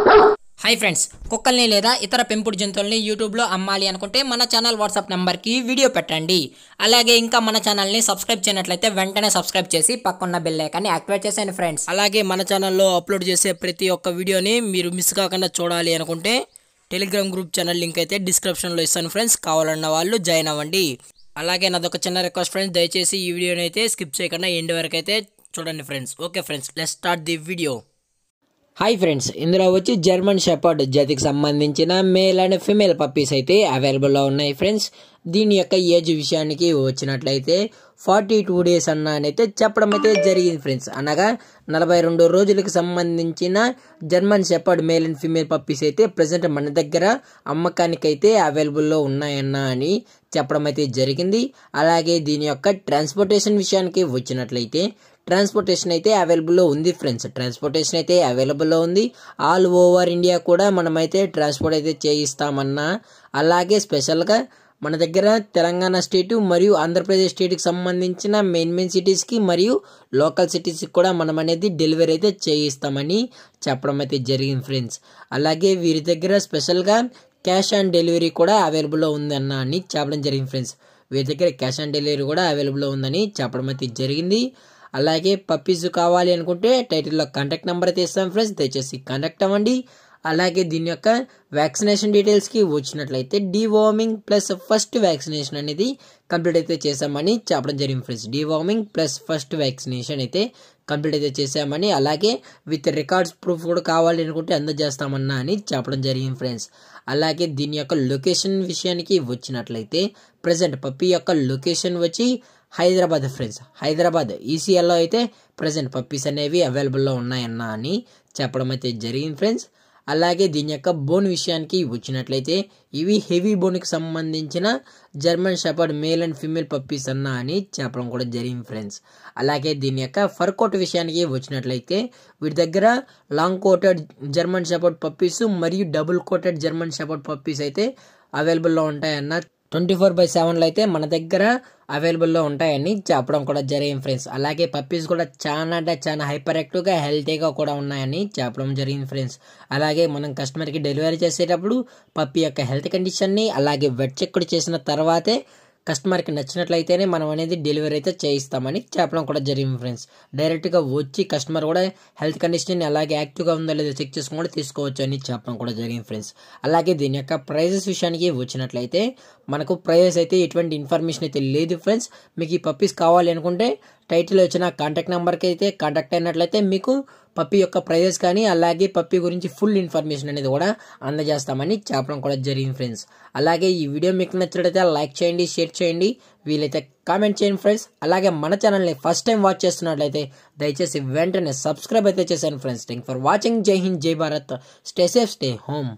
Hi friends కుక్కల్ని లేదా ఇతర పెంపుడు జంతువుల్ని యూట్యూబ్ లో అమ్మాలి అనుకుంటే మన ఛానల్ వాట్సాప్ నంబర్ కి వీడియో పెట్టండి. అలాగే ఇంకా మన ఛానల్ ని సబ్స్క్రైబ్ చేయనట్లయితే వెంటనే సబ్స్క్రైబ్ చేసి పక్కన బెల్ ఐకాన్ ని యాక్టివేట్ చేయండి ఫ్రెండ్స్. అలాగే మన ఛానల్లో అప్లోడ్ చేసే ప్రతి ఒక్క వీడియోని మీరు మిస్ కాకుండా చూడాలి అనుకుంటే టెలిగ్రామ్ గ్రూప్ ఛానల్ లింక్ అయితే డిస్క్రిప్షన్ లో ఇస్తాను ఫ్రెండ్స్. కావాలన్న వాళ్ళు జాయిన్ అవ్వండి. అలాగే నాదొక చిన్న రిక్వెస్ట్ ఫ్రెండ్స్, దయచేసి ఈ వీడియోని అయితే స్కిప్ చేయకుండా ఎండ్ వరకు అయితే చూడండి friends. Okay friends, let's start the video. Hi friends, ఇందులో వచ్చి జర్మన్ షెపర్డ్ జాతికి సంబంధించిన మేల్ అండ్ ఫిమేల్ పప్పీస్ అయితే అవైలబుల్లో ఉన్నాయి ఫ్రెండ్స్. దీని యొక్క ఏజ్ విషయానికి వచ్చినట్లయితే 42 డేస్ అయితే చెప్పడం అయితే జరిగింది ఫ్రెండ్స్. అనగా 42 రోజులకు సంబంధించిన German shepherd male and female puppies అయితే ప్రజెంట్ మన దగ్గర అమ్మకానికి అయితే అవైలబుల్లో ఉన్నాయని చెప్పడం అయితే జరిగింది. అలాగే దీని యొక్క ట్రాన్స్పోర్టేషన్ విషయానికి వచ్చినట్లయితే ట్రాన్స్పోర్టేషన్ అయితే అవైలబుల్లో ఉంది ఫ్రెండ్స్. ట్రాన్స్పోర్టేషన్ అయితే అవైలబుల్లో ఉంది. ఆల్ ఓవర్ ఇండియా కూడా మనమైతే ట్రాన్స్పోర్ట్ అయితే చేయిస్తామన్నా, అలాగే స్పెషల్గా మన దగ్గర తెలంగాణ స్టేట్ మరియు ఆంధ్రప్రదేశ్ స్టేట్కి సంబంధించిన మెయిన్ సిటీస్కి మరియు లోకల్ సిటీస్కి కూడా మనం అనేది డెలివరీ అయితే చేయిస్తామని చెప్పడం అయితే జరిగింది ఫ్రెండ్స్. అలాగే వీరి దగ్గర స్పెషల్గా క్యాష్ ఆన్ డెలివరీ కూడా అవైలబుల్లో ఉందన్న అని చెప్పడం జరిగింది ఫ్రెండ్స్. వీరి దగ్గర క్యాష్ ఆన్ డెలివరీ కూడా అవైలబుల్లో ఉందని చెప్పడం అయితే జరిగింది. అలాగే పప్పీస్ కావాలి అనుకుంటే టైటిల్లో కాంటాక్ట్ నెంబర్ అయితే ఇస్తాం ఫ్రెండ్స్, దయచేసి కాంటాక్ట్ అవ్వండి. అలాగే దీని యొక్క వ్యాక్సినేషన్ డీటెయిల్స్కి వచ్చినట్లయితే డీవార్మింగ్ ప్లస్ ఫస్ట్ వ్యాక్సినేషన్ అనేది కంప్లీట్ అయితే చేసామని చెప్పడం జరిగింది friends. Deworming plus first vaccination అయితే కంప్లీట్ అయితే చేసామని, అలాగే విత్ రికార్డ్స్ ప్రూఫ్ కూడా కావాలి అనుకుంటే అందజేస్తామన్నా అని చెప్పడం జరిగింది ఫ్రెండ్స్. అలాగే దీని యొక్క లొకేషన్ విషయానికి వచ్చినట్లయితే ప్రజెంట్ పప్పీ యొక్క లొకేషన్ వచ్చి హైదరాబాద్ ఫ్రెండ్స్. హైదరాబాద్ ఈసీఎల్లో అయితే ప్రజెంట్ పప్పీస్ అనేవి అవైలబుల్లో ఉన్నాయన్నా అని చెప్పడం అయితే జరిగింది ఫ్రెండ్స్. అలాగే దీని యొక్క బోన్ విషయానికి వచ్చినట్లయితే ఇవి హెవీ బోన్కి సంబంధించిన German shepherd male and female puppies అని చెప్పడం కూడా జరిగింది ఫ్రెండ్స్. అలాగే దీని యొక్క ఫర్ కోట్ విషయానికి వచ్చినట్లయితే వీటి దగ్గర long coated German shepherd puppies మరియు double coated German shepherd puppies అయితే అవైలబుల్లో ఉంటాయన్న 24/7 అయితే మన దగ్గర అవైలబుల్లో ఉంటాయని చెప్పడం కూడా జరిగింది ఫ్రెండ్స్. అలాగే పప్పీస్ కూడా చాలా హైపర్ యాక్టివ్గా హెల్తీగా కూడా ఉన్నాయని చెప్పడం జరిగింది ఫ్రెండ్స్. అలాగే మనం కస్టమర్కి డెలివరీ చేసేటప్పుడు పప్పీ యొక్క హెల్త్ కండిషన్ని అలాగే వెట్ చెక్ చేసిన తర్వాతే కస్టమర్కి నచ్చినట్లయితేనే మనం అనేది డెలివరీ అయితే చేయిస్తామని చెప్పడం కూడా జరిగింది ఫ్రెండ్స్. డైరెక్ట్గా వచ్చి కస్టమర్ కూడా హెల్త్ కండిషన్ అలాగే యాక్టివ్గా ఉందో లేదో చెక్ చేసుకొని తీసుకోవచ్చు అని చెప్పడం కూడా జరిగింది ఫ్రెండ్స్. అలాగే దీని యొక్క ప్రైజెస్ విషయానికి వచ్చినట్లయితే మనకు ప్రైజెస్ అయితే ఎటువంటి ఇన్ఫర్మేషన్ అయితే లేదు ఫ్రెండ్స్. మీకు ఈ పప్పీస్ కావాలి అనుకుంటే టైటిల్ వచ్చిన కాంటాక్ట్ నెంబర్కి అయితే కాంటాక్ట్ అయినట్లయితే మీకు పప్పీ యొక్క ప్రైజెస్ కానీ అలాగే పప్పీ గురించి ఫుల్ ఇన్ఫర్మేషన్ అనేది కూడా అందజేస్తామని చెప్పడం కూడా జరిగింది ఫ్రెండ్స్. అలాగే ఈ వీడియో మీకు నచ్చినట్లయితే లైక్ చేయండి, షేర్ చేయండి, వీలైతే కామెంట్ చేయండి ఫ్రెండ్స్. అలాగే మన ఛానల్ని ఫస్ట్ టైం వాచ్ చేస్తున్నట్లయితే దయచేసి వెంటనే సబ్స్క్రైబ్ అయితే చేశాను ఫ్రెండ్స్. Thank for watching. జై హింద్, జై Bharat, stay safe, stay home.